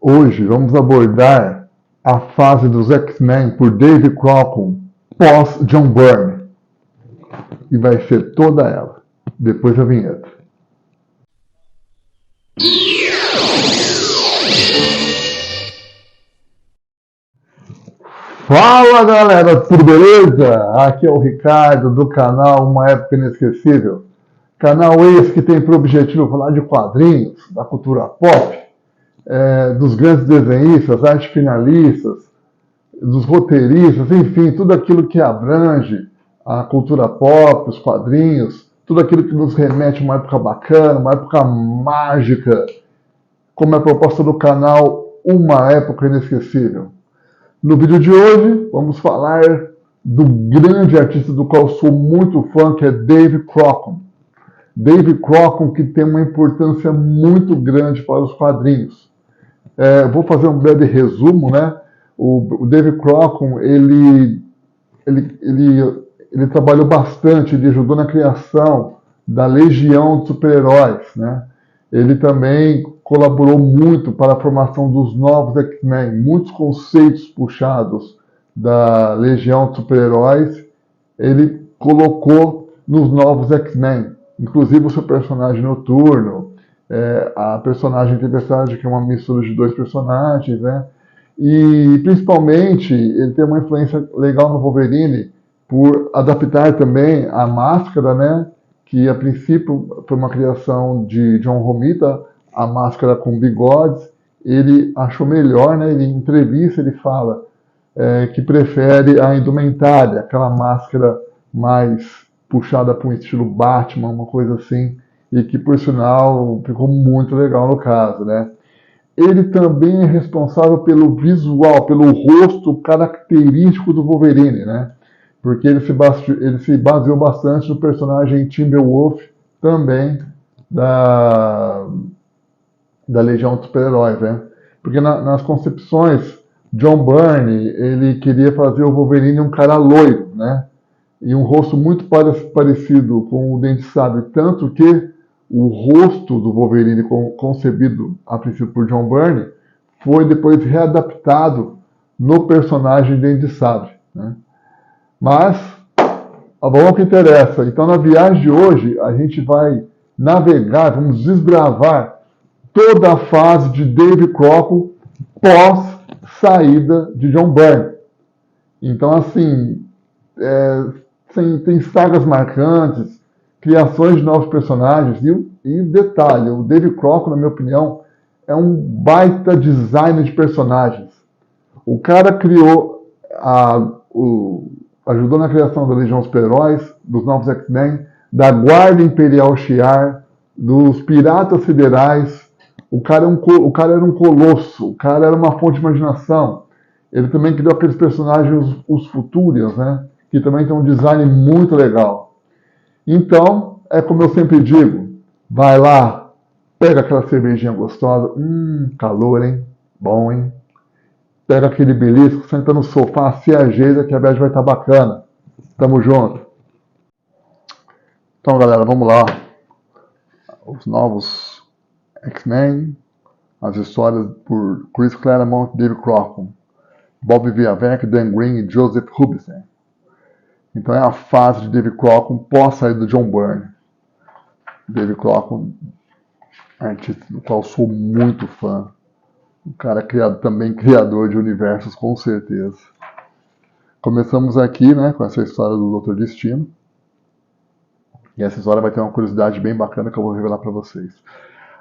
Hoje vamos abordar a fase dos X-Men por Dave Crockett pós John Byrne. E vai ser toda ela, depois da vinheta. Fala galera, tudo beleza? Aqui é o Ricardo do canal Uma Época Inesquecível. Canal esse que tem por objetivo falar de quadrinhos, da cultura pop, dos grandes desenhistas, artes finalistas, dos roteiristas, enfim, tudo aquilo que abrange a cultura pop, os quadrinhos, tudo aquilo que nos remete a uma época bacana, uma época mágica, como é a proposta do canal Uma Época Inesquecível. No vídeo de hoje, vamos falar do grande artista do qual sou muito fã, que é Dave Crockett. Dave Crockett, que tem uma importância muito grande para os quadrinhos. Vou fazer um breve resumo, né? O Dave Crockett, ele trabalhou bastante, ele ajudou na criação da Legião de Super-Heróis, né? Ele também colaborou muito para a formação dos novos X-Men, muitos conceitos puxados da Legião de Super-Heróis, ele colocou nos novos X-Men, inclusive o seu personagem noturno, a personagem Tempestade, que é uma mistura de dois personagens, né? E principalmente ele tem uma influência legal no Wolverine por adaptar também a máscara, né? Que a princípio foi uma criação de John Romita, a máscara com bigodes. Ele achou melhor, né? Ele, em entrevista ele fala que prefere a indumentária, aquela máscara mais puxada para um estilo Batman, uma coisa assim, e que por sinal ficou muito legal no caso, né? Ele também é responsável pelo visual, pelo rosto característico do Wolverine, né? Porque ele se baseou bastante no personagem Timberwolf, também da Legião dos Super-Heróis, né? Porque nas concepções, John Byrne, ele queria fazer o Wolverine um cara loiro, né? E um rosto muito parecido com o Dente Sabre, tanto que o rosto do Wolverine concebido a princípio por John Byrne foi depois readaptado no personagem Dente Sabre, né? Mas vamos ao que interessa. Então, na viagem de hoje, a gente vai navegar, vamos desbravar toda a fase de Dave Crockett pós saída de John Byrne. Então, assim, tem sagas marcantes, criações de novos personagens e detalhe, o Dave Crockett, na minha opinião, é um baita design de personagens. O cara criou ajudou na criação da Legião dos Super-Heróis, dos novos X-Men, da Guarda Imperial Shi'ar, dos Piratas Federais. O cara era um colosso, o cara era uma fonte de imaginação. Ele também criou aqueles personagens, os Futurians, né? Que também tem um design muito legal. Então, é como eu sempre digo, vai lá, pega aquela cervejinha gostosa, calor, hein? Bom, hein? Pega aquele belisco, senta no sofá, se ajeita que a viagem vai estar bacana. Tamo junto. Então, galera, vamos lá. Os novos X-Men, as histórias por Chris Claremont, Dave Crockett, Bob Viavec, Dan Green e Joseph Hubison. Então é a fase de Dave Crockett pós saída do John Byrne. Dave Crockett, artista do qual sou muito fã. Um cara também criador de universos, com certeza. Começamos aqui, né, com essa história do Dr. Destino. E essa história vai ter uma curiosidade bem bacana que eu vou revelar para vocês.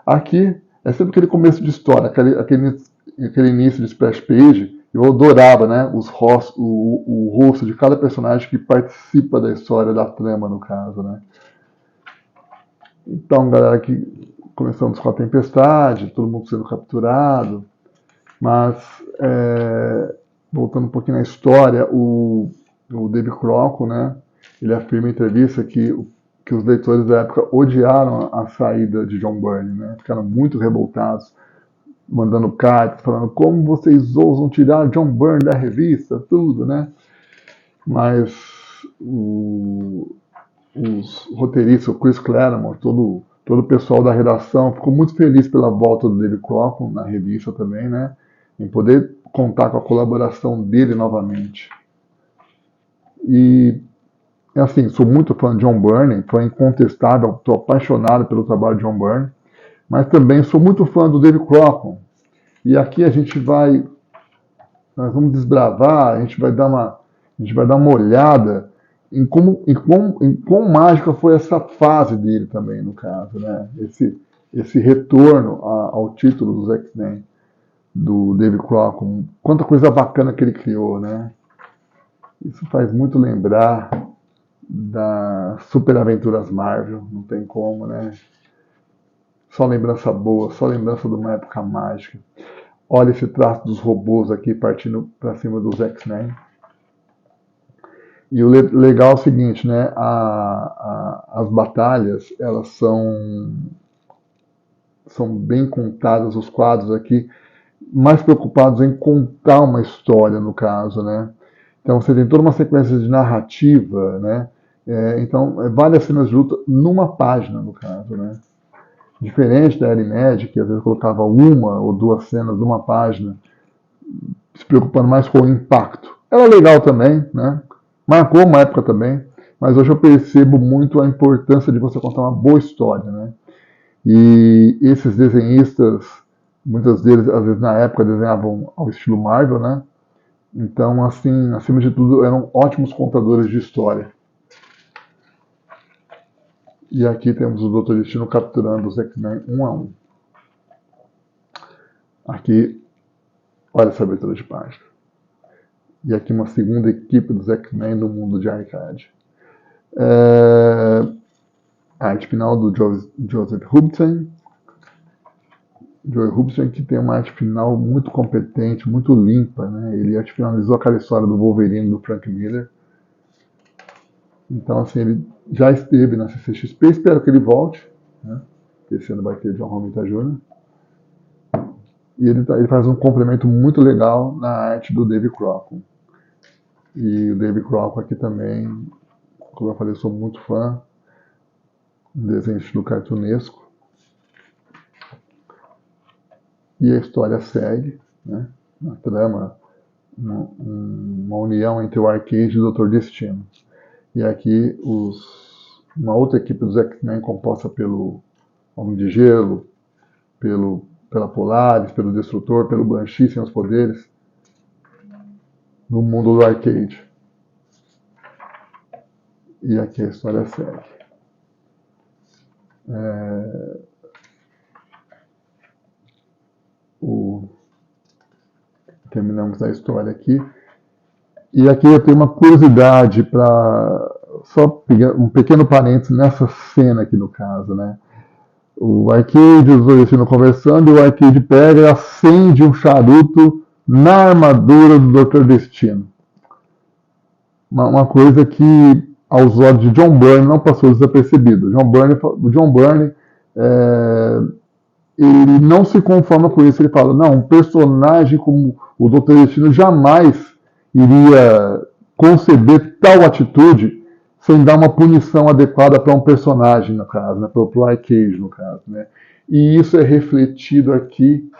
Aqui é sempre aquele começo de história, aquele início de splash page. Eu adorava, né, o rosto de cada personagem que participa da história, da trama, no caso, né. Então, galera, aqui começamos com a tempestade, todo mundo sendo capturado. Mas, voltando um pouquinho na história, o Dave Crockett, né, ele afirma em entrevista que os leitores da época odiaram a saída de John Byrne, né, ficaram muito revoltados, mandando cartas, falando como vocês ousam tirar John Byrne da revista, tudo, né? Mas os roteiristas, o Chris Claremont, todo todo o pessoal da redação ficou muito feliz pela volta do David Crockett na revista também, né? Em poder contar com a colaboração dele novamente. E, assim, sou muito fã de John Byrne, foi incontestável, estou apaixonado pelo trabalho de John Byrne, mas também sou muito fã do David Crockett. E aqui nós vamos desbravar, a gente vai dar uma olhada em quão mágica foi essa fase dele também, no caso, né? Esse retorno ao título dos X-Men, do David Crockett. Quanta coisa bacana que ele criou, né? Isso faz muito lembrar das Super Aventuras Marvel, não tem como, né? Só lembrança boa, só lembrança de uma época mágica. Olha esse traço dos robôs aqui partindo para cima dos X-Men. E o legal é o seguinte, né? As batalhas, elas são bem contadas, os quadros aqui, mais preocupados em contar uma história, no caso, né? Então você tem toda uma sequência de narrativa, né? Então, várias cenas de luta numa página, no caso, né? Diferente da Arimed, que às vezes colocava uma ou duas cenas numa página, se preocupando mais com o impacto. Era legal também, né? Marcou uma época também, mas hoje eu percebo muito a importância de você contar uma boa história, né? E esses desenhistas, muitos deles, às vezes na época, desenhavam ao estilo Marvel, né? Então, assim, acima de tudo, eram ótimos contadores de história. E aqui temos o Dr. Destino capturando os X-Men um a um. Aqui, olha essa abertura de página. E aqui uma segunda equipe dos X-Men no mundo de arcade. A arte final do Joseph Hubstein. Joe Hubstein, que tem uma arte final muito competente, muito limpa, né? Ele finalizou aquela história do Wolverine do Frank Miller. Então, assim, ele já esteve na CCXP, espero que ele volte, né? Esse ano vai ter John Romita Jr. E ele faz um complemento muito legal na arte do David Crockett. E o David Crockett aqui também, como eu falei, sou muito fã, um desenho estilo cartunesco. E a história segue, né? Na trama, uma união entre o Arcade e o Dr. Destino. E aqui uma outra equipe dos X-Men composta pelo Homem de Gelo, pela Polaris, pelo Destrutor, pelo Banshee sem os poderes, no mundo do Arcade. E aqui a história segue. Terminamos a história aqui. E aqui eu tenho uma curiosidade para só pegar um pequeno parênteses nessa cena aqui no caso, né? O Arcade e os dois estão conversando e o Arcade pega e acende um charuto na armadura do Dr. Destino. Uma coisa que aos olhos de John Byrne não passou desapercebido. O John Byrne ele não se conforma com isso. Ele fala, não, um personagem como o Dr. Destino jamais iria conceber tal atitude sem dar uma punição adequada para um personagem, no caso, né, para o Arcade, no caso. Né? E isso é refletido aqui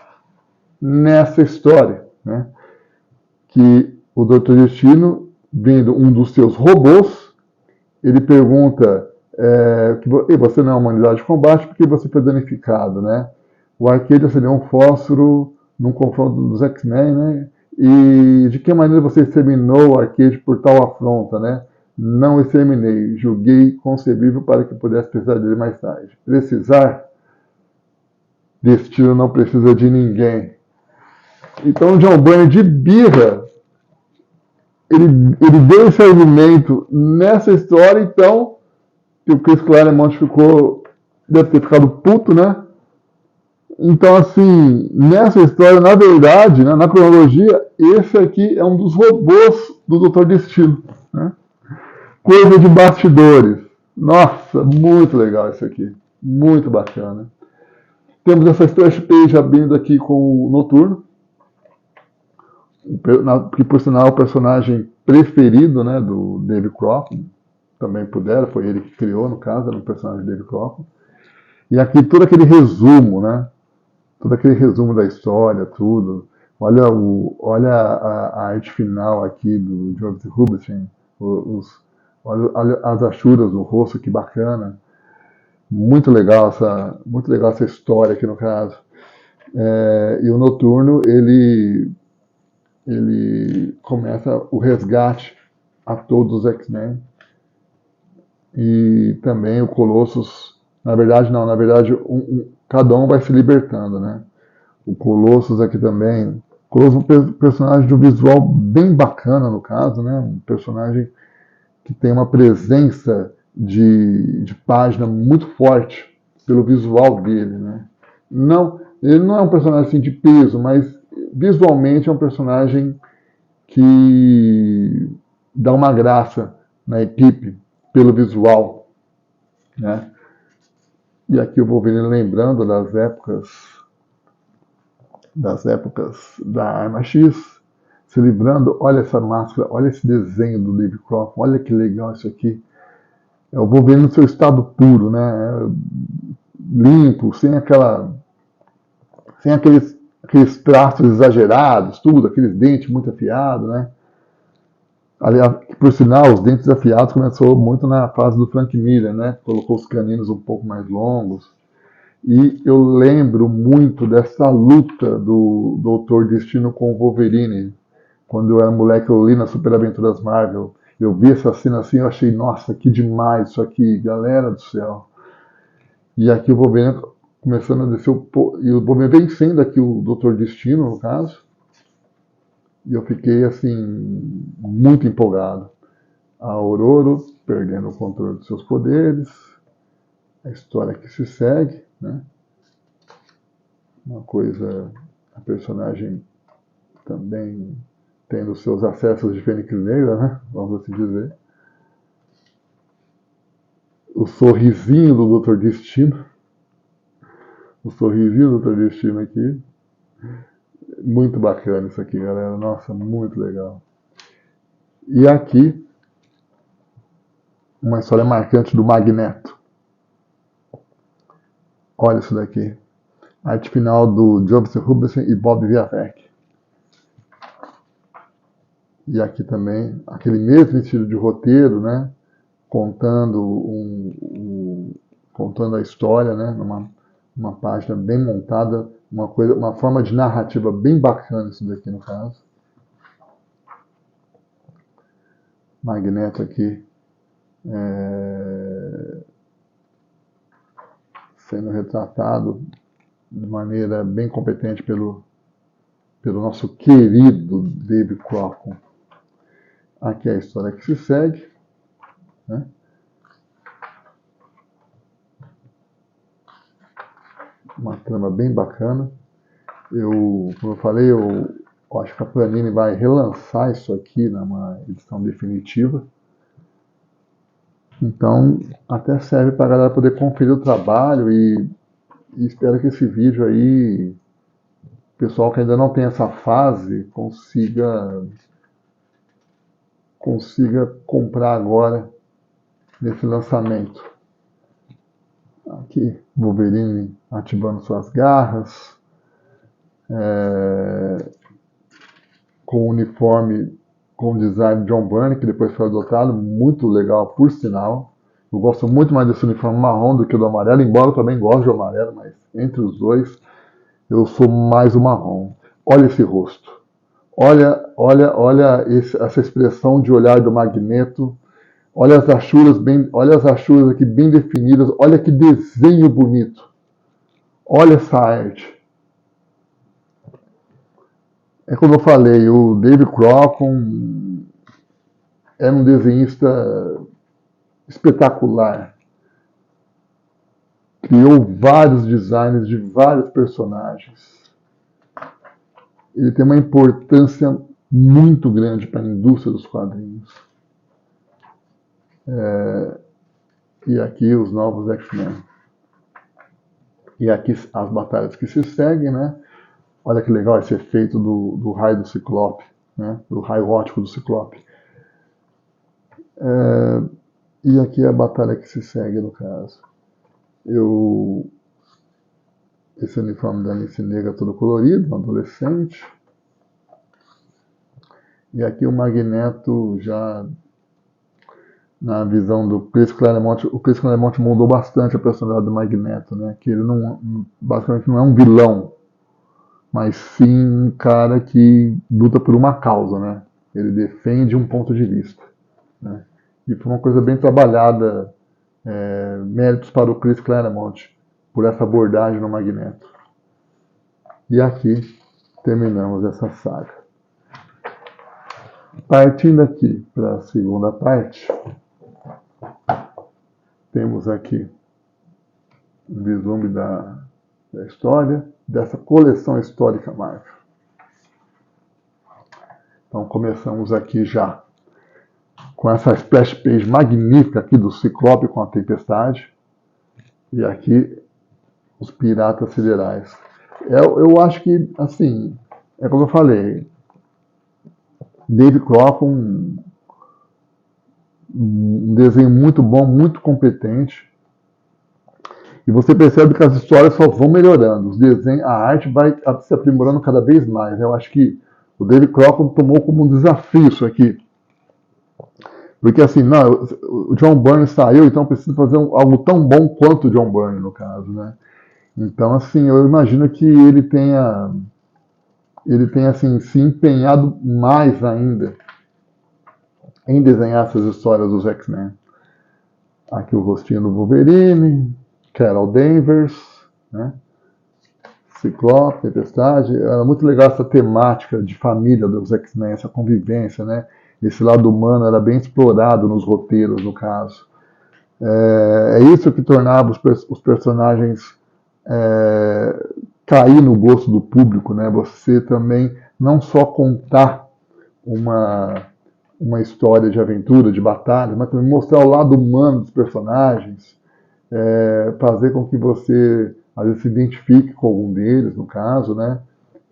nessa história, né? Que o Dr. Destino, vendo um dos seus robôs, ele pergunta, você não é uma unidade de combate porque você foi danificado, né? O Arcade acendeu um fósforo num confronto dos X-Men, né? E de que maneira você exterminou o Arcade por tal afronta, né? Não exterminei, julguei concebível para que pudesse precisar dele mais tarde. Precisar? Destino não precisa de ninguém. Então, John Byrne, de birra, ele deu esse argumento nessa história, então, que o Chris Claremont deve ter ficado puto, né? Então, assim, nessa história, na verdade, né, na cronologia, esse aqui é um dos robôs do Dr. Destino. Né? Coisa de bastidores. Nossa, muito legal isso aqui. Muito bacana. Temos essa splash page abrindo aqui com o Noturno, que por sinal é o personagem preferido, né, do David Crockett. Também foi ele que criou, no caso, era um personagem do David Crockett. E aqui todo aquele resumo, né? Todo aquele resumo da história, tudo. Olha a arte final aqui do Joseph Hubberstein, olha as achuras no rosto, que bacana. Muito legal essa história aqui no caso. E o Noturno, ele começa o resgate a todos os X-Men. E também o Colossus, na verdade não, na verdade cada um vai se libertando, né? O Colossus aqui também. Colossus é um personagem de um visual bem bacana, no caso, né? Um personagem que tem uma presença de página muito forte pelo visual dele, né? Não, ele não é um personagem assim, de peso, mas visualmente é um personagem que dá uma graça na equipe pelo visual, né? E aqui o Wolverine lembrando das épocas da Arma X, se livrando. Olha essa máscara, olha esse desenho do Dave Croft, olha que legal isso aqui. É o Wolverine no seu estado puro, né? Limpo, sem aqueles traços exagerados, tudo, aqueles dentes muito afiados, né? Aliás, por sinal, os dentes afiados começou muito na fase do Frank Miller, né? Colocou os caninos um pouco mais longos. E eu lembro muito dessa luta do Doutor Destino com o Wolverine. Quando eu era moleque, eu li nas Super Aventuras Marvel. Eu vi essa cena assim, eu achei, nossa, que demais isso aqui, galera do céu. E aqui o Wolverine começando a descer e o Wolverine vencendo aqui o Doutor Destino, no caso. E eu fiquei, assim, muito empolgado. A Aurora perdendo o controle dos seus poderes. A história que se segue, né? Uma coisa, a personagem também tendo seus acessos de Fênix Negra, né? Vamos assim dizer. O sorrisinho do Dr. Destino. O sorrisinho do Dr. Destino aqui. Muito bacana isso aqui, galera. Nossa, muito legal. E aqui, uma história marcante do Magneto. Olha isso daqui. Arte final do Joseph Hubberstein e Bob Viavec. E aqui também, aquele mesmo estilo de roteiro, né? Contando contando a história, né? Uma página bem montada, uma forma de narrativa bem bacana isso daqui no caso. Magneto aqui sendo retratado de maneira bem competente pelo nosso querido Dave Crockett. Aqui é a história que se segue, né? Uma trama bem bacana. Como eu falei, eu acho que a Panini vai relançar isso aqui numa edição definitiva. Então, até serve para a galera poder conferir o trabalho e espero que esse vídeo aí, o pessoal que ainda não tem essa fase, consiga comprar agora nesse lançamento. Aqui, Wolverine ativando suas garras, com o uniforme com o design de John Byrne, que depois foi adotado, muito legal, por sinal. Eu gosto muito mais desse uniforme marrom do que o do amarelo, embora eu também goste de amarelo, mas entre os dois, eu sou mais o marrom. Olha esse rosto. Olha essa expressão de olhar do Magneto. Olha as achuras aqui bem definidas. Olha que desenho bonito. Olha essa arte. É como eu falei, o Dave Crockett é um desenhista espetacular. Criou vários designs de vários personagens. Ele tem uma importância muito grande para a indústria dos quadrinhos. E aqui os novos X-Men. E aqui as batalhas que se seguem, né? Olha que legal esse efeito do raio do Ciclope, né? Do raio óptico do Ciclope. E aqui a batalha que se segue, no caso. Eu esse uniforme da Nice Negra todo colorido, um adolescente. E aqui o Magneto já na visão do Chris Claremont. O Chris Claremont mudou bastante a personalidade do Magneto, né? Que ele não, basicamente não é um vilão, mas sim um cara que luta por uma causa, né? Ele defende um ponto de vista, né? E foi uma coisa bem trabalhada, méritos para o Chris Claremont por essa abordagem no Magneto. E aqui terminamos essa saga. Partindo aqui para a segunda parte, temos aqui um vislumbre da história, dessa coleção histórica Marvel. Então começamos aqui já com essa splash page magnífica aqui do Ciclope com a Tempestade. E aqui os Piratas Siderais. Eu acho que, assim, é como eu falei, Dave Crockett, um desenho muito bom, muito competente. E você percebe que as histórias só vão melhorando. Os desenhos, a arte vai se aprimorando cada vez mais. Eu acho que o Dave Crockett tomou como um desafio isso aqui. Porque assim, não, o John Byrne saiu, então preciso fazer algo tão bom quanto o John Byrne, no caso, né? Então, assim, eu imagino que ele tenha assim, se empenhado mais ainda em desenhar essas histórias dos X-Men. Aqui o rostinho do Wolverine, Carol Danvers, né? Ciclope, Tempestade. Era muito legal essa temática de família dos X-Men, essa convivência, né? Esse lado humano era bem explorado nos roteiros, no caso. É isso que tornava os personagens cair no gosto do público, né? Você também não só contar uma história de aventura, de batalha, mas também mostrar o lado humano dos personagens, fazer com que você às vezes se identifique com algum deles, no caso, né?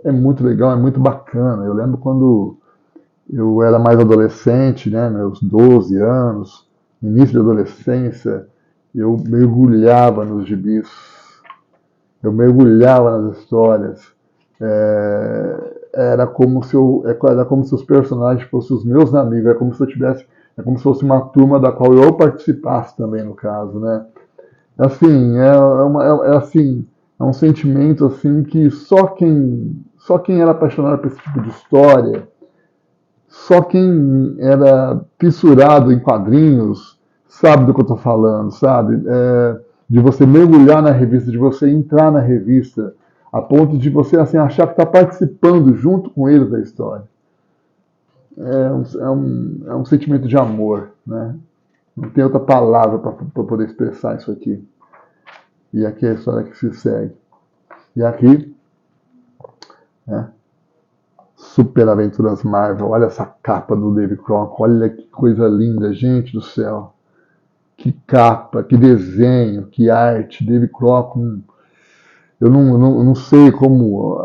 É muito legal, é muito bacana. Eu lembro quando eu era mais adolescente, né, meus 12 anos, início de adolescência, eu mergulhava nos gibis, eu mergulhava nas histórias. Era como se os personagens fossem os meus amigos, é como se fosse uma turma da qual eu participasse também, no caso, né? Assim, assim, é um sentimento assim que só quem era apaixonado por esse tipo de história, só quem era fissurado em quadrinhos sabe do que eu estou falando, sabe? De você mergulhar na revista, de você entrar na revista, a ponto de você assim, achar que está participando junto com eles da história. É um sentimento de amor, né? Não tem outra palavra para poder expressar isso aqui. E aqui é a história que se segue. E aqui, né? Super Aventuras Marvel. Olha essa capa do Dave Crockett. Olha que coisa linda, gente do céu. Que capa, que desenho, que arte. Dave Crockett. Eu não sei como,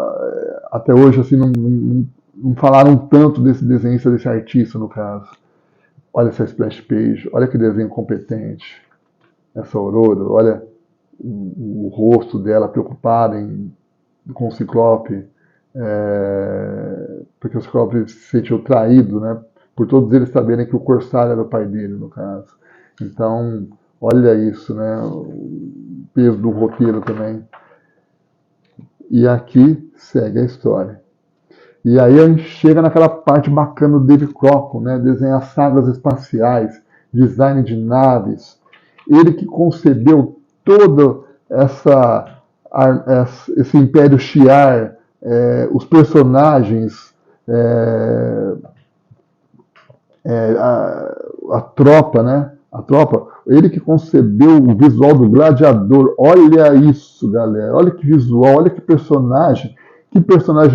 até hoje, assim, não falaram tanto desse desenhista, desse artista, no caso. Olha essa splash page. Olha que desenho competente. Essa Aurora. Olha o rosto dela preocupada com o Ciclope. Porque o Ciclope se sentiu traído, né? Por todos eles saberem que o Corsário era o pai dele, no caso. Então, olha isso, né? O peso do roteiro também. E aqui segue a história. E aí a gente chega naquela parte bacana do Dave Crockett, né? Desenhar sagas espaciais, design de naves. Ele que concebeu todo esse Império Shi'ar, os personagens, a tropa, né? A tropa, ele que concebeu o visual do Gladiador. Olha isso, galera. Olha que visual, olha que personagem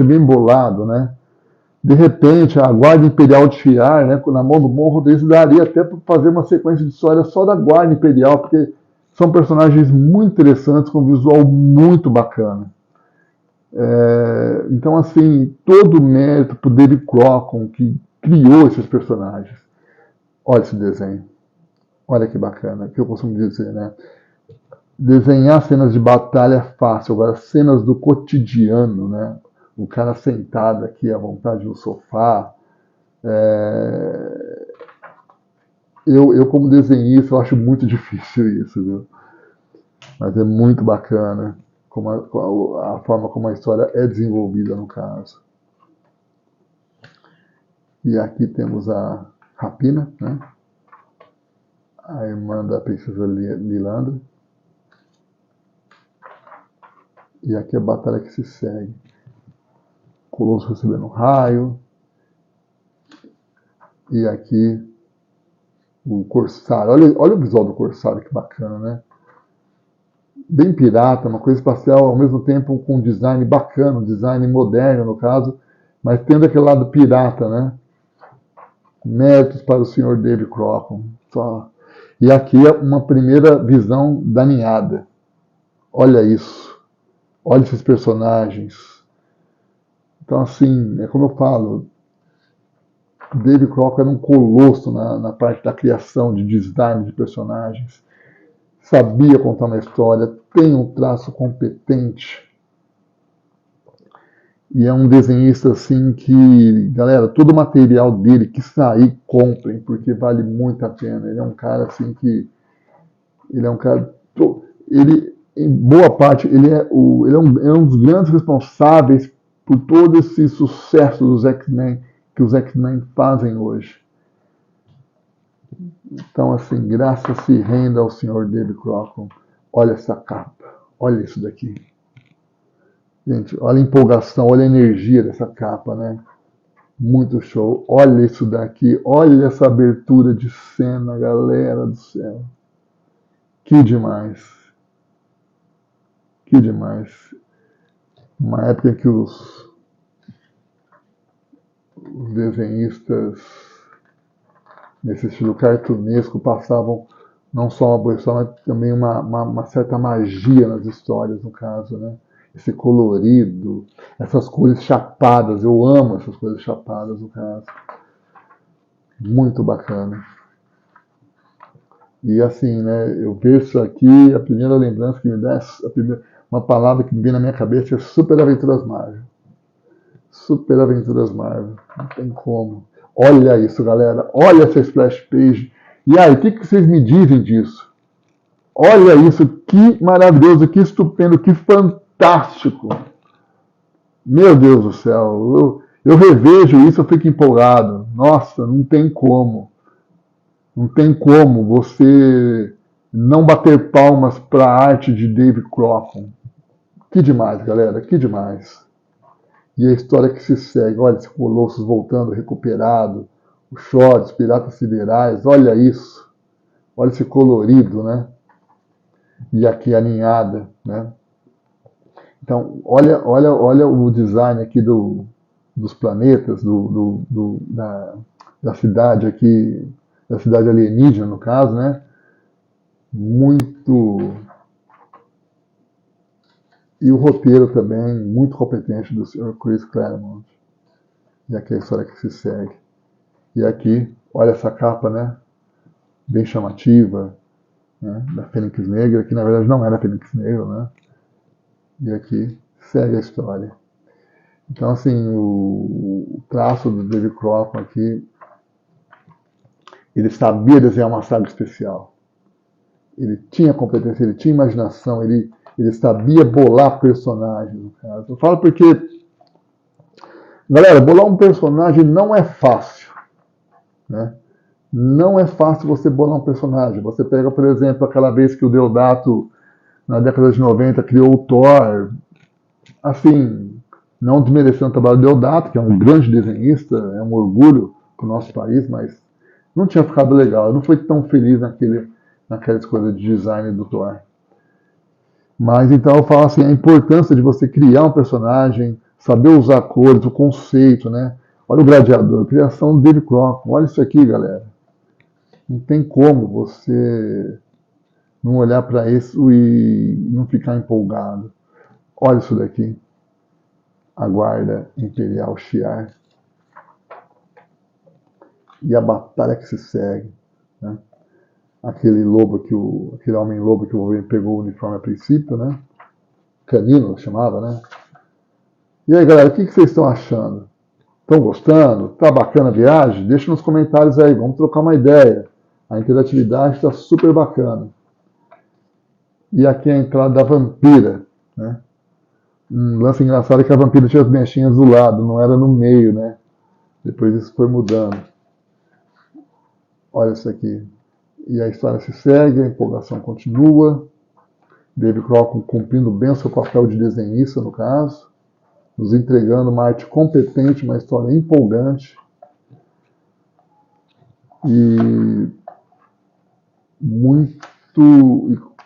bem bolado, né? De repente, a Guarda Imperial de Shi'ar, né, na mão do Mon Rodrigues, daria até para fazer uma sequência de história só da Guarda Imperial, porque são personagens muito interessantes, com um visual muito bacana. Então, assim, todo o mérito para o David Crockett, que criou esses personagens. Olha esse desenho. Olha que bacana, que eu costumo dizer, né? desenhar cenas de batalha é fácil, agora cenas do cotidiano, né? O cara sentado aqui à vontade no sofá. Eu como desenhista, eu acho muito difícil isso, viu? Mas é muito bacana a forma como a história é desenvolvida no caso. E aqui temos a Rapina, né? A irmã da princesa Lilandra. E aqui a batalha que se segue. Colosso recebendo um raio. E aqui o Corsário. Olha o visual do Corsário, que bacana, né? Bem pirata, uma coisa espacial, ao mesmo tempo com um design bacana, um design moderno no caso, mas tendo aquele lado pirata, né? Méritos para o senhor David Crockett. Só. E aqui é uma primeira visão da ninhada. Olha isso. Olha esses personagens. Então, assim, é como eu falo, David Crockett era um colosso na parte da criação, de design de personagens. Sabia contar uma história, tem um traço competente. E é um desenhista assim que, galera, todo o material dele que sair, comprem, porque vale muito a pena. Ele é um cara assim que. Ele é um cara. Ele, em boa parte, ele é um dos grandes responsáveis por todo esse sucesso dos X-Men que os X-Men fazem hoje. Então, assim, graças se renda ao senhor David Crockett. Olha essa capa, olha isso daqui. Gente, olha a empolgação, olha a energia dessa capa, né? Muito show. Olha isso daqui, olha essa abertura de cena, galera do céu. Que demais. Que demais. Uma época que os desenhistas nesse estilo cartunesco passavam não só uma boa história, mas também uma certa magia nas histórias, no caso, né? Esse colorido, essas cores chapadas, eu amo essas cores chapadas, no caso. Muito bacana. E assim, né, eu vejo isso aqui, a primeira lembrança que me dá, uma palavra que me vem na minha cabeça é Super Aventuras Marvel. Super Aventuras Marvel, não tem como. Olha isso, galera, olha essa splash page. E aí, o que vocês me dizem disso? Olha isso, que maravilhoso, que estupendo, que fantástico. Meu Deus do céu, eu revejo isso, eu fico empolgado. Nossa, não tem como. Não tem como você não bater palmas para a arte de David Crockett. Que demais, galera, que demais. E a história que se segue, olha esse Colossus voltando recuperado, os Shorts, Piratas Siderais, olha isso. Olha esse colorido, né? E aqui a ninhada, né? Então, olha o design aqui dos planetas, da cidade aqui, da cidade alienígena, no caso, né? Muito. E o roteiro também, muito competente do Sr. Chris Claremont. E aqui a história que se segue. E aqui, olha essa capa, né? Bem chamativa, né? Da Fênix Negra, que na verdade não era Fênix Negra, né? E aqui segue a história. Então, assim, o traço do David Crockett aqui, ele sabia desenhar uma saga especial. Ele tinha competência, ele tinha imaginação, ele sabia bolar personagens, no caso. Eu falo porque, galera, bolar um personagem não é fácil, né? Não é fácil você bolar um personagem. Você pega, por exemplo, aquela vez que o Deodato, na década de 90, criou o Thor. Assim, não desmerecendo o trabalho do Deodato, que é um grande desenhista, é um orgulho para o nosso país, mas não tinha ficado legal. Eu não fui tão feliz naquelas coisas de design do Thor. Mas então eu falo assim, a importância de você criar um personagem, saber usar cores, o conceito, né? Olha o Gladiador, criação do David Crockett. Olha isso aqui, galera. Não tem como você não olhar para isso e não ficar empolgado. Olha isso daqui. A Guarda Imperial Shi'ar. E a batalha que se segue. Né? aquele lobo aquele homem-lobo que o Wolverine pegou o uniforme a princípio, né? Canino, chamava, né? E aí, galera, o que vocês estão achando? Estão gostando? Tá bacana a viagem? Deixa nos comentários aí, vamos trocar uma ideia. A interatividade está super bacana. E aqui é a entrada da vampira, né? Um lance engraçado é que a vampira tinha as mechinhas do lado, não era no meio, né? Depois isso foi mudando. Olha isso aqui. E a história se segue, a empolgação continua. David Crockett cumprindo bem o seu papel de desenhista, no caso, nos entregando uma arte competente, uma história empolgante e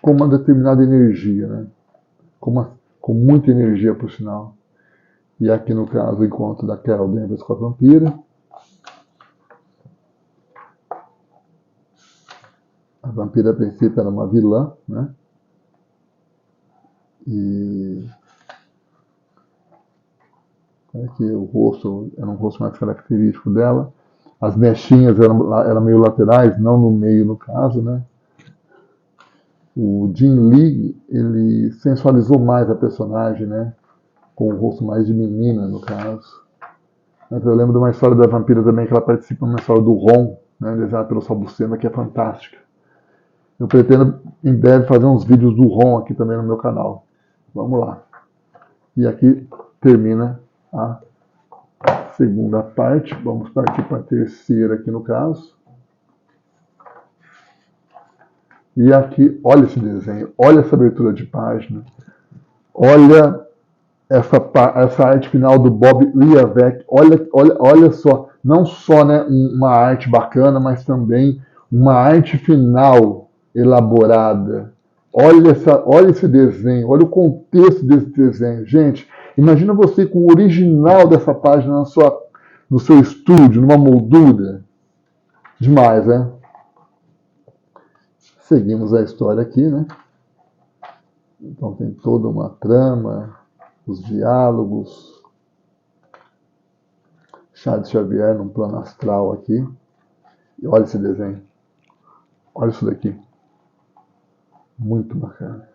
com uma determinada energia, né? Com muita energia, por sinal. E aqui, no caso, o encontro da Carol Danvers com a vampira. A vampira, a princípio, era uma vilã, né? E aqui o rosto era um rosto mais característico dela. As mechinhas eram meio laterais, não no meio, no caso, né? O Jim Lee, ele sensualizou mais a personagem, né? Com o rosto mais de menina, no caso. Mas eu lembro de uma história da vampira também, que ela participa de uma história do Ron, né? Desenhada pelo Sal Buscema, que é fantástica. Eu pretendo, em breve, fazer uns vídeos do Ron aqui também no meu canal. Vamos lá. E aqui termina a segunda parte. Vamos partir para a terceira aqui no caso. E aqui, olha esse desenho, olha essa abertura de página, olha essa arte final do Bob Liavec, olha só, não só, né, uma arte bacana, mas também uma arte final elaborada. Olha esse desenho, olha o contexto desse desenho. Gente, imagina você com o original dessa página no seu estúdio, numa moldura. Demais, né? Seguimos a história aqui, né? Então tem toda uma trama, os diálogos. Charles Xavier num plano astral aqui. E olha esse desenho. Olha isso daqui. Muito bacana.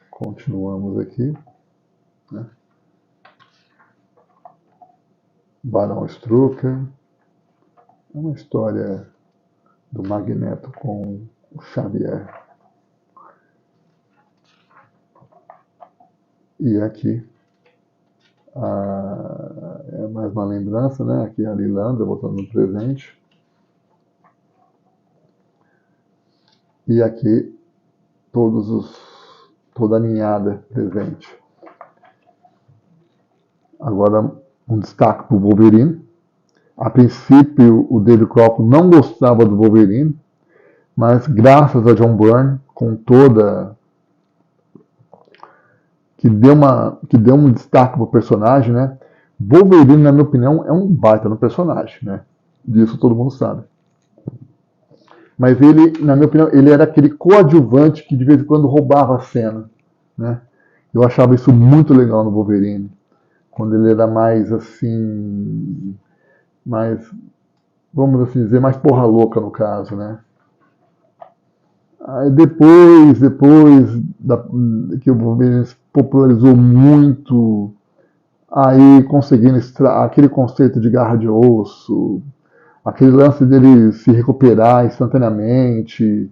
Continuamos aqui, né? Barão Strucker. É uma história do Magneto com o Xavier. E aqui é mais uma lembrança, né? Aqui a Lilandra voltando no presente. E aqui toda a ninhada presente. Agora um destaque para o Wolverine. A princípio, o David Crockett não gostava do Wolverine, mas graças a John Byrne, que deu um destaque para o personagem, né? Wolverine, na minha opinião, é um baita no personagem, né? Disso todo mundo sabe. Mas ele, na minha opinião, ele era aquele coadjuvante que de vez em quando roubava a cena, né? Eu achava isso muito legal no Wolverine, quando ele era mais assim, vamos assim dizer, mais porra louca no caso, né? Aí depois que o Wolverine se popularizou muito, aí conseguindo aquele conceito de garra de osso, aquele lance dele se recuperar instantaneamente,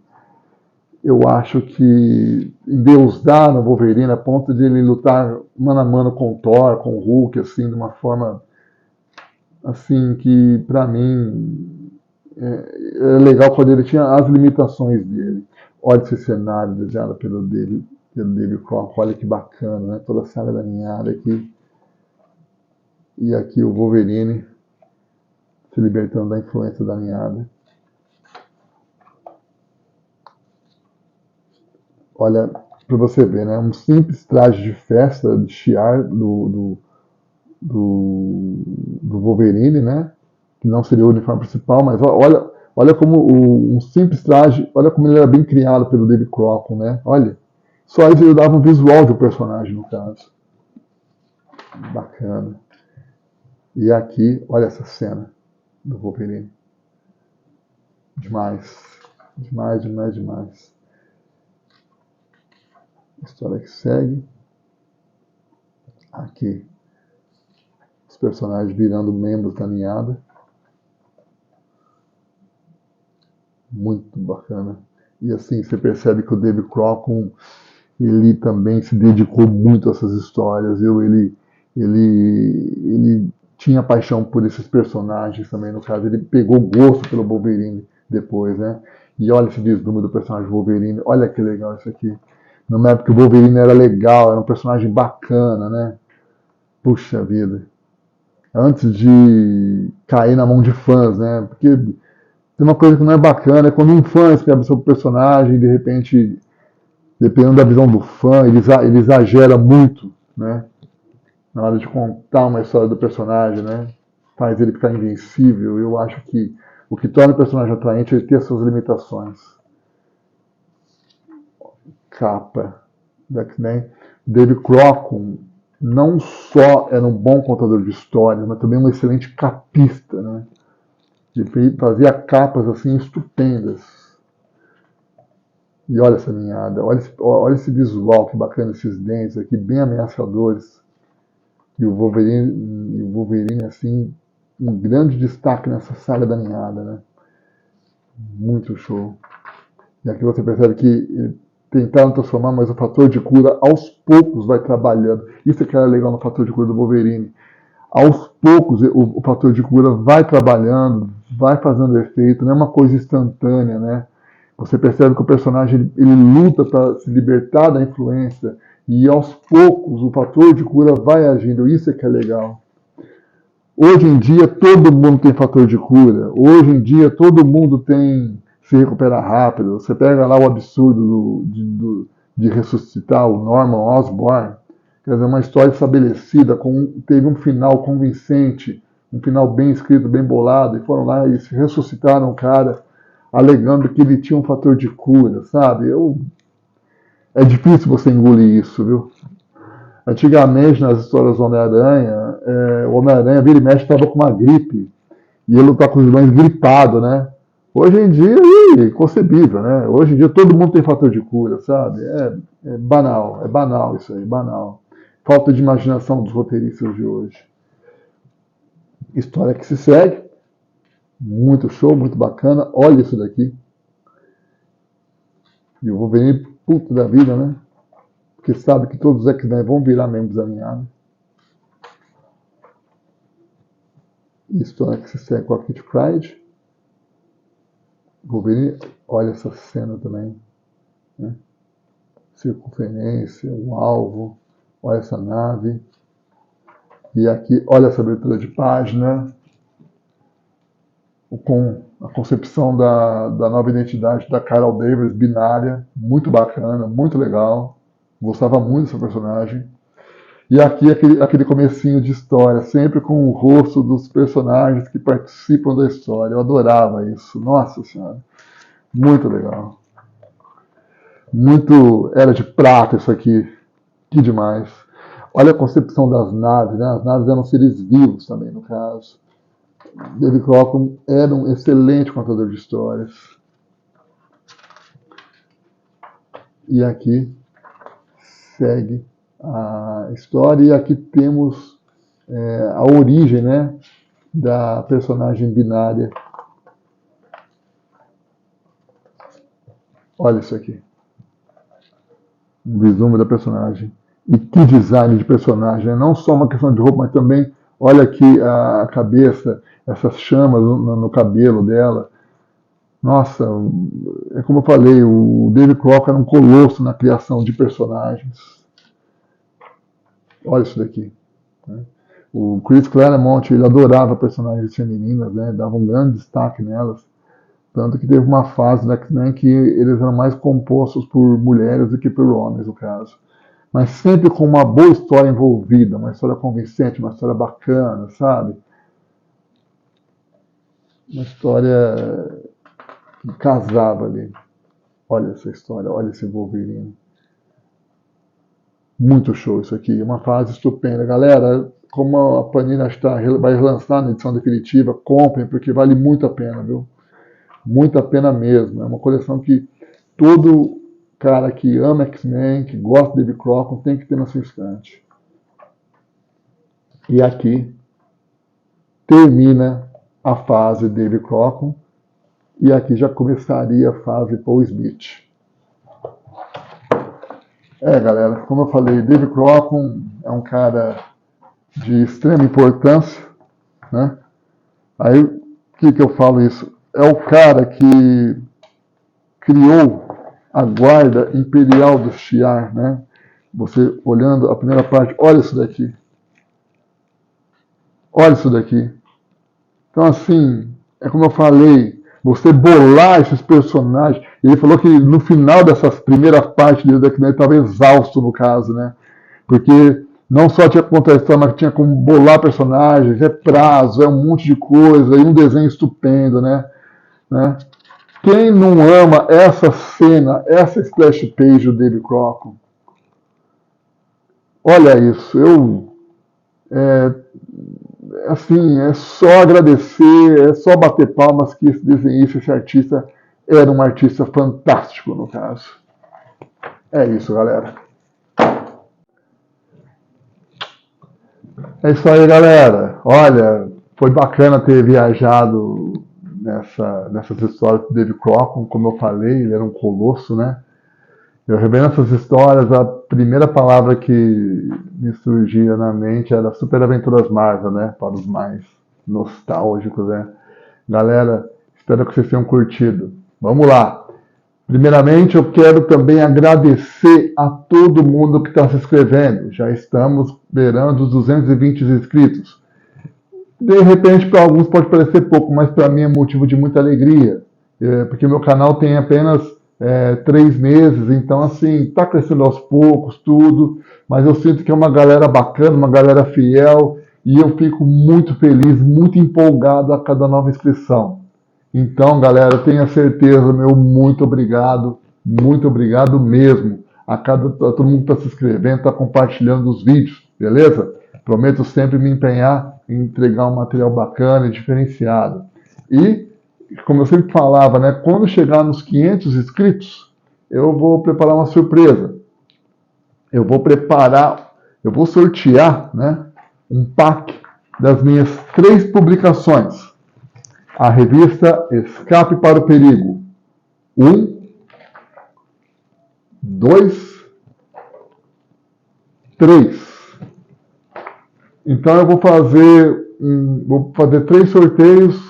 eu acho que endeusaram o Wolverine a ponto de ele lutar mano a mano com o Thor, com o Hulk, assim, de uma forma assim que pra mim é legal quando ele tinha as limitações dele. Olha esse cenário desenhado pelo David Crockett, olha que bacana, né? Toda a saga da ninhada aqui. E aqui o Wolverine se libertando da influência da ninhada. Olha, para você ver, né? Um simples traje de festa de Shi'ar do Wolverine, né? Que não seria o uniforme principal, mas olha como um simples traje, olha como ele era bem criado pelo David Crockett, né? Olha, só isso ele dava um visual do personagem, no caso. Bacana. E aqui, olha essa cena do Wolverine. Demais. Demais, demais, demais. História que segue. Aqui. Os personagens virando membros da ninhada. Muito bacana. E assim, você percebe que o David Crockett, ele também se dedicou muito a essas histórias. Ele tinha paixão por esses personagens também, no caso. Ele pegou gosto pelo Wolverine depois, né? E olha esse vislumbre do personagem Wolverine. Olha que legal isso aqui. Numa época que o Wolverine era legal, era um personagem bacana, né? Puxa vida. Antes de cair na mão de fãs, né? Porque tem uma coisa que não é bacana, é quando um fã escreve sobre o personagem e de repente, dependendo da visão do fã, ele exagera muito, né? Na hora de contar uma história do personagem, né? Faz ele ficar invencível. Eu acho que o que torna o personagem atraente é ele ter suas limitações. Capa da X-Men. David Crockett não só era um bom contador de histórias, mas também um excelente capista, né? Ele fazia capas assim estupendas. E olha essa ninhada, olha esse visual, que bacana, esses dentes aqui, bem ameaçadores. E o Wolverine assim, um grande destaque nessa saga da ninhada, né? Muito show. E aqui você percebe que tentaram transformar, mas o fator de cura aos poucos vai trabalhando. Isso é que era legal no fator de cura do Wolverine. Aos poucos o fator de cura vai trabalhando, vai fazendo efeito, não é uma coisa instantânea, né? Você percebe que o personagem ele luta para se libertar da influência e aos poucos o fator de cura vai agindo. Isso é que é legal. Hoje em dia todo mundo tem fator de cura. Hoje em dia todo mundo tem se recuperar rápido. Você pega lá o absurdo de ressuscitar o Norman Osborn. Quer dizer, uma história estabelecida, teve um final convincente, um final bem escrito, bem bolado, e foram lá e ressuscitaram o cara, alegando que ele tinha um fator de cura, sabe? É difícil você engolir isso, viu? Antigamente, nas histórias do Homem-Aranha, o Homem-Aranha vira e mexe estava com uma gripe, e ele tá com os vilões gripado, né? Hoje em dia é inconcebível, né? Hoje em dia todo mundo tem fator de cura, sabe? É banal isso aí, banal. Falta de imaginação dos roteiristas de hoje. História que se segue. Muito show, muito bacana. Olha isso daqui. E o Wolverine, puto da vida, né? Porque sabe que todos os X-Men vão virar membros da ninhada. História que se segue com a Kitty Pryde. Wolverine, olha essa cena também. Né? Circunferência, um alvo. Olha essa nave. E aqui, olha essa abertura de página. Com a concepção da nova identidade da Carol Danvers, binária, muito bacana, muito legal. Gostava muito dessa personagem. E aqui aquele comecinho de história, sempre com o rosto dos personagens que participam da história. Eu adorava isso. Nossa Senhora. Muito legal. Muito era de prata isso aqui. Que demais. Olha a concepção das naves, né? As naves eram seres vivos também, no caso. David Crockett era um excelente contador de histórias. E aqui segue a história, e aqui temos a origem, né, da personagem binária. Olha isso aqui. Um vislumbre da personagem. E que design de personagem, né? Não só uma questão de roupa, mas também, olha aqui a cabeça, essas chamas no cabelo dela. Nossa, é como eu falei, o David Crockett era um colosso na criação de personagens. Olha isso daqui. Né? O Chris Claremont, ele adorava personagens femininas, né? Dava um grande destaque nelas. Tanto que teve uma fase da X-Men que eles eram mais compostos por mulheres do que por homens, no caso. Mas sempre com uma boa história envolvida, uma história convincente, uma história bacana, sabe? Uma história que casava ali. Olha essa história, olha esse Wolverine. Muito show isso aqui, uma fase estupenda. Galera, como a Panini vai lançar na edição definitiva, comprem, porque vale muito a pena, viu? muito a pena mesmo. É uma coleção que todo cara que ama X-Men, que gosta de David Crockett, tem que ter na sua estante. E aqui termina a fase David Crockett, e aqui já começaria a fase Paul Smith. Galera, como eu falei, David Crockett é um cara de extrema importância, né? Aí, o que eu falo isso? É o cara que criou a guarda imperial do Shi'ar, né? Você olhando a primeira parte, olha isso daqui. Olha isso daqui. Então, assim, é como eu falei, você bolar esses personagens. Ele falou que no final dessas primeiras partes dele, ele estava exausto, no caso, né? Porque não só tinha que contar a história, mas tinha como bolar personagens, é prazo, é um monte de coisa, e um desenho estupendo, né? Quem não ama essa cena, essa splash page do David Crockett? Olha isso, assim, é só agradecer, é só bater palmas que esse desenhista, esse artista, era um artista fantástico, no caso. É isso, galera. É isso aí, galera. Olha, foi bacana ter viajado nessas histórias do David Crockett. Como eu falei, ele era um colosso, né? Eu revendo essas histórias, a primeira palavra que me surgia na mente era Super Aventuras Marvel, né? Para os mais nostálgicos, né? Galera, espero que vocês tenham curtido. Vamos lá! Primeiramente, eu quero também agradecer a todo mundo que está se inscrevendo. Já estamos beirando os 220 inscritos. De repente, para alguns pode parecer pouco, mas para mim é motivo de muita alegria. Porque meu canal tem apenas 3 meses, então assim, está crescendo aos poucos, tudo. Mas eu sinto que é uma galera bacana, uma galera fiel. E eu fico muito feliz, muito empolgado a cada nova inscrição. Então, galera, tenha certeza, meu muito obrigado mesmo a todo mundo que está se inscrevendo, está compartilhando os vídeos, beleza? Prometo sempre me empenhar em entregar um material bacana e diferenciado. E, como eu sempre falava, né, quando chegar nos 500 inscritos, eu vou preparar uma surpresa. Eu vou sortear, né, um pack das minhas 3 publicações. A revista Escape para o Perigo. 1, 2, 3. Então eu vou fazer 3 sorteios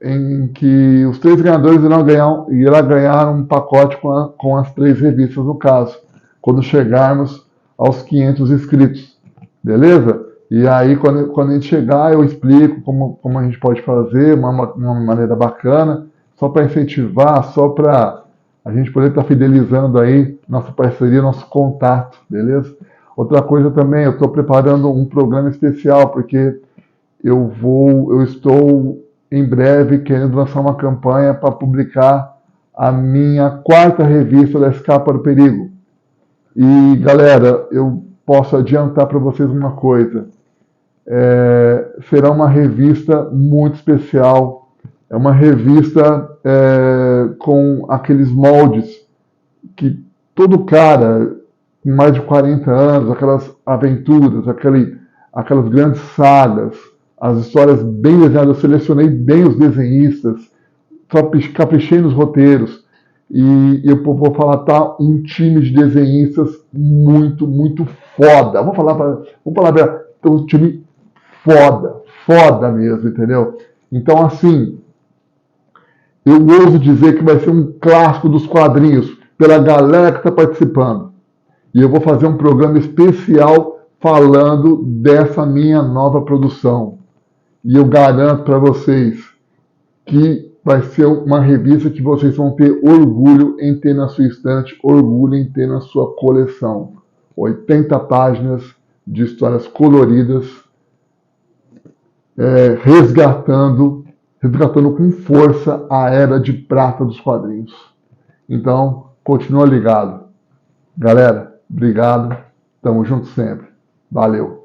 em que os 3 ganhadores irão ganhar um pacote com as 3 revistas, no caso, quando chegarmos aos 500 inscritos. Beleza? E aí, quando a gente chegar, eu explico como a gente pode fazer, uma maneira bacana, só para incentivar, só para a gente poder estar fidelizando aí nossa parceria, nosso contato, beleza? Outra coisa também, eu estou preparando um programa especial, porque eu estou em breve querendo lançar uma campanha para publicar a minha 4ª revista da Escapa do Perigo. E, galera, eu posso adiantar para vocês uma coisa. Será uma revista muito especial. É uma revista com aqueles moldes que todo cara com mais de 40 anos, aquelas aventuras, aquelas grandes sagas, as histórias bem desenhadas, eu selecionei bem os desenhistas, caprichei nos roteiros. E eu vou falar, tá, um time de desenhistas muito, muito foda. Vamos falar um time foda mesmo, entendeu? Então, assim, eu ouso dizer que vai ser um clássico dos quadrinhos, pela galera que está participando. E eu vou fazer um programa especial falando dessa minha nova produção. E eu garanto para vocês que vai ser uma revista que vocês vão ter orgulho em ter na sua estante, orgulho em ter na sua coleção. 80 páginas de histórias coloridas, resgatando com força a era de prata dos quadrinhos. Então, continua ligado. Galera, obrigado. Tamo junto sempre. Valeu.